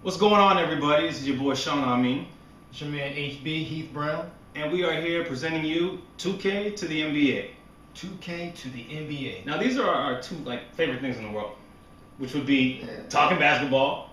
What's going on, everybody? This is your boy Shaun, Amin. It's your man HB, Heath Brown. And we are here presenting you 2K to the NBA. 2K to the NBA. Now, these are our two favorite things in the world, which would be talking basketball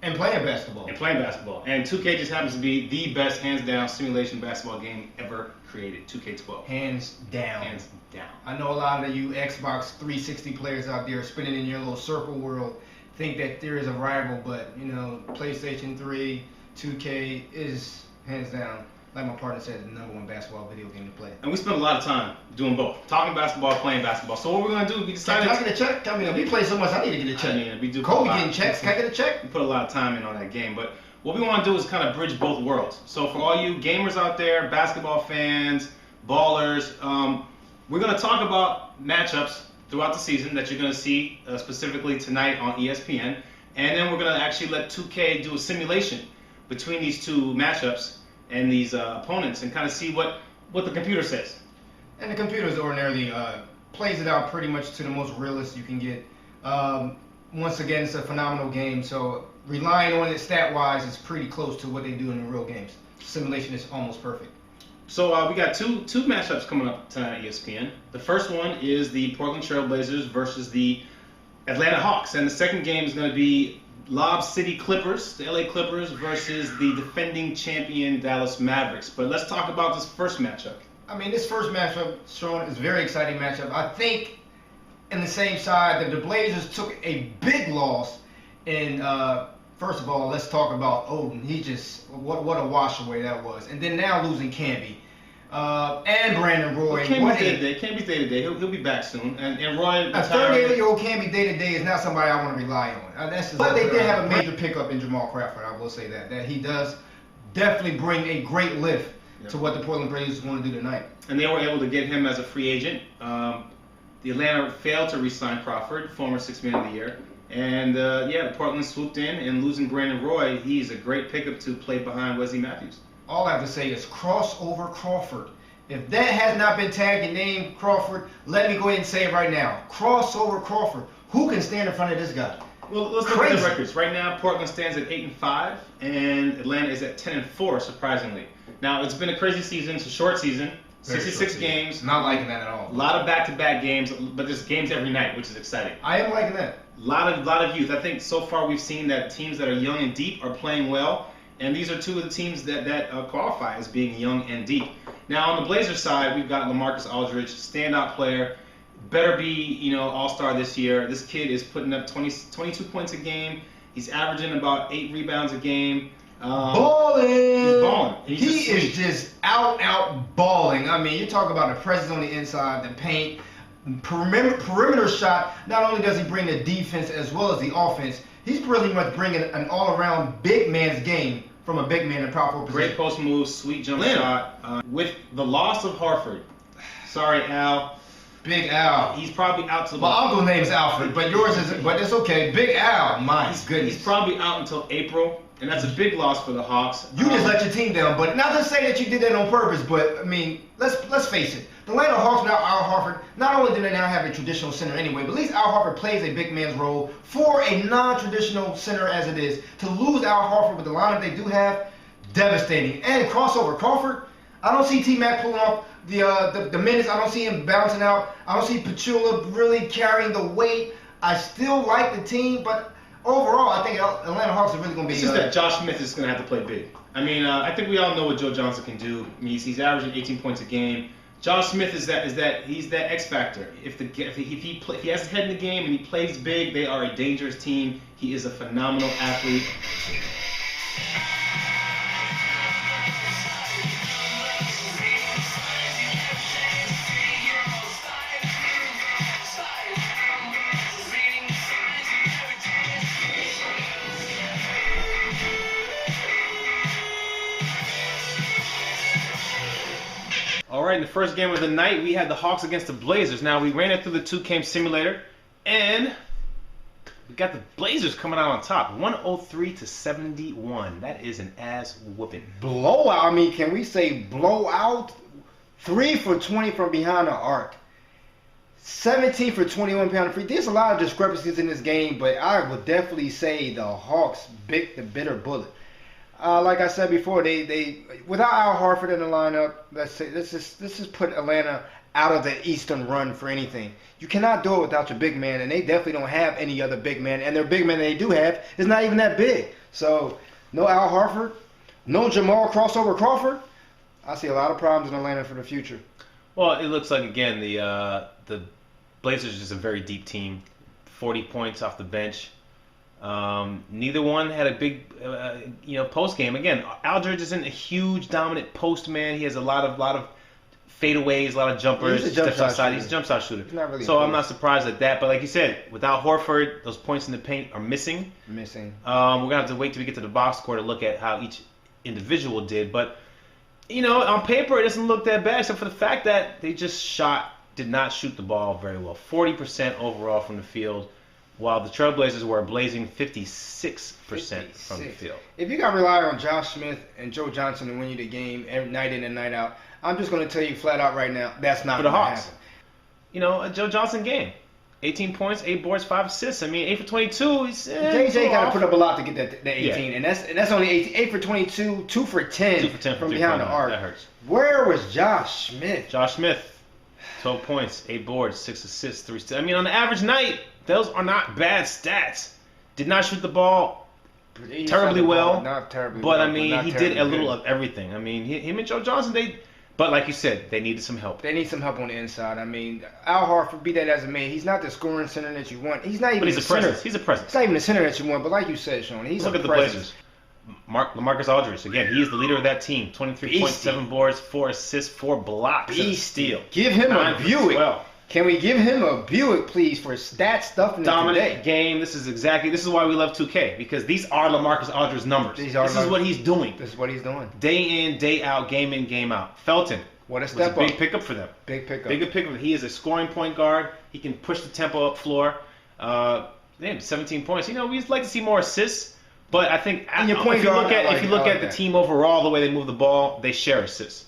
and playing basketball. And 2K just happens to be the best, hands down, simulation basketball game ever created. 2K12. Hands down. Hands down. I know a lot of you Xbox 360 players out there spinning in your little circle world think that there is a rival, but you know, PlayStation 3, 2K is hands down, like my partner said, the #1 basketball video game to play. And we spent a lot of time doing both, talking basketball, playing basketball. So what we're gonna do? We decided. Can I get a check? I mean, we play so much, I need to get a check. I mean, we do. Kobe getting checks. Can I get a check? We put a lot of time in on that game, but what we want to do is kind of bridge both worlds. So for all you gamers out there, basketball fans, ballers, we're gonna talk about matchups throughout the season that you're going to see specifically tonight on ESPN. And then we're going to actually let 2K do a simulation between these two matchups and these opponents and kind of see what the computer says. And the computer ordinarily plays it out pretty much to the most realist you can get. Once again, it's a phenomenal game, so relying on it stat-wise is pretty close to what they do in the real games. Simulation is almost perfect. So we got two matchups coming up tonight at ESPN. The first one is the Portland Trail Blazers versus the Atlanta Hawks, and the second game is going to be Lob City Clippers, the LA Clippers versus the defending champion Dallas Mavericks. But let's talk about this first matchup. I mean, this first matchup, Shaun, is a very exciting matchup. I think in the same side that the Blazers took a big loss in. First of all, let's talk about Odin. He just, what a wash away that was. And then now losing Camby. And Brandon Roy. Camby's day to day. He'll be back soon. And Roy. A 38-year-old Camby day to day is not somebody I want to rely on. But they did have a major pickup in Jamal Crawford. I will say that he does definitely bring a great lift to what the Portland Blazers want to do tonight. And they were able to get him as a free agent. The Atlanta failed to re-sign Crawford, former Sixth Man of the Year. And the Portland swooped in, and losing Brandon Roy, he's a great pickup to play behind Wesley Matthews. All I have to say is crossover Crawford. If that has not been tagged and named Crawford, let me go ahead and say it right now. Crossover Crawford. Who can stand in front of this guy? Well, let's look at the records. Right now, Portland stands at 8-5, and Atlanta is at 10-4, surprisingly. Now, it's been a crazy season. It's a short season. 66 games. Not liking that at all. A lot of back-to-back games, but there's games every night, which is exciting. I am liking that. A lot of youth. I think so far we've seen that teams that are young and deep are playing well, and these are two of the teams that qualify as being young and deep. Now on the Blazers side, we've got LaMarcus Aldridge, standout player, better be all-star this year. This kid is putting up 22 points a game. He's averaging about 8 rebounds a game. Balling. He's balling. He is just out balling. I mean, you talk about the presence on the inside, the paint. Perimeter shot, not only does he bring the defense as well as the offense, he's pretty much bringing an all-around big man's game from a big man in power forward position. Great post move, sweet jump shot. With the loss of Harford, sorry Al. Big Al. He's probably out to. My uncle's name is Alfred, but yours isn't. But it's okay. Big Al, my goodness. He's probably out until April, and that's a big loss for the Hawks. You just let your team down, but not to say that you did that on purpose. But I mean, let's face it. The Atlanta Hawks without Al Horford, not only do they now have a traditional center anyway, but at least Al Horford plays a big man's role for a non-traditional center as it is. To lose Al Horford with the lineup they do have, devastating. And crossover Crawford, I don't see T-Mac pulling off the minutes. I don't see him bouncing out. I don't see Pachula really carrying the weight. I still like the team, but overall, I think Atlanta Hawks are really going to be. It's just that Josh Smith is going to have to play big. I mean, I think we all know what Joe Johnson can do. I mean, he's averaging 18 points a game. Josh Smith he's that X factor. If he has his head in the game and he plays big, they are a dangerous team. He is a phenomenal athlete. All right, in the first game of the night, we had the Hawks against the Blazers. Now, we ran it through the 2K simulator, and we got the Blazers coming out on top, 103-71. That is an ass whooping. Blowout. I mean, can we say blowout? 3 for 20 from behind the arc. 17 for 21 pound free. There's a lot of discrepancies in this game, but I would definitely say the Hawks bit the bitter bullet. Like I said before, they without Al Horford in the lineup, let's just put Atlanta out of the Eastern run for anything. You cannot do it without your big man, and they definitely don't have any other big man. And their big man they do have is not even that big. So no Al Horford, no Jamal crossover Crawford. I see a lot of problems in Atlanta for the future. Well, it looks like again the Blazers are just a very deep team. 40 points off the bench. Neither one had a big, post game. Again, Aldridge isn't a huge dominant post man. He has a lot of fadeaways, a lot of jumpers. He's a jump shot shooter. He's a jump shot shooter. Really so I'm not surprised at that. But like you said, without Horford, those points in the paint are missing. We're gonna have to wait till we get to the box score to look at how each individual did. But on paper, it doesn't look that bad, except for the fact that they just did not shoot the ball very well. 40% overall from the field, while the Trailblazers were a blazing 56% from the field. If you got to rely on Josh Smith and Joe Johnson to win you the game every night in and night out, I'm just going to tell you flat out right now, that's not going to happen. A Joe Johnson game. 18 points, 8 boards, 5 assists. I mean, 8 for 22. JJ got to put up a lot to get that 18, and that's only 18. 8 for 22, 2 for 10, 2 for 10 from behind the arc. That hurts. Where was Josh Smith? 12 points, 8 boards, 6 assists, 3 steals. I mean, on the average night, those are not bad stats. Did not shoot the ball terribly well. Not terribly but, well. I mean, he did a little of everything. I mean, him and Joe Johnson, but like you said, they needed some help. They need some help on the inside. I mean, Al Horford, be that as it may, he's not the scoring center that you want. He's not even but he's a presence. He's a presence. He's not even the center that you want, but like you said, Shaun, he's Look a at the presence. Blazers. LaMarcus Aldridge, again, he is the leader of that team. 23.7 boards, 4 assists, 4 blocks, and a steal. Give him a 9 Buick. 12. Can we give him a Buick, please, for stat stuff in dominant game. This is why we love 2K, because these are LaMarcus Aldridge's numbers. This is what he's doing. This is what he's doing. Day in, day out, game in, game out. Felton. What a step up. Big pickup for them. Big pickup. Big pickup. He is a scoring point guard. He can push the tempo up floor. 17 points. We'd like to see more assists, but I think if you look at the team overall, the way they move the ball, they share assists.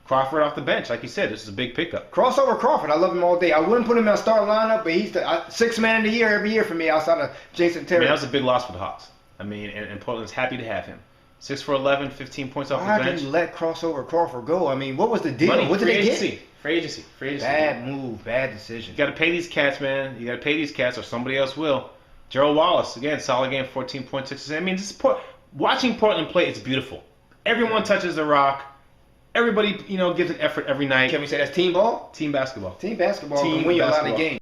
Crawford off the bench, like you said, this is a big pickup. Crossover Crawford, I love him all day. I wouldn't put him in a starting lineup, but he's the 6th man of the year every year for me outside of Jason Terry. I mean, that was a big loss for the Hawks. I mean, and Portland's happy to have him. 6 for 11, 15 points off the bench. Why did you let Crossover Crawford go? I mean, what was the deal? Money, what did they agency, get? Free agency. Bad move, bad decision. You got to pay these cats, man. You got to pay these cats, or somebody else will. Gerald Wallace, again, solid game, 14.6. I mean, watching Portland play, it's beautiful. Everyone touches the rock. Everybody, gives an effort every night. Can we say that's team ball? Team basketball. Team basketball can win you a lot of games.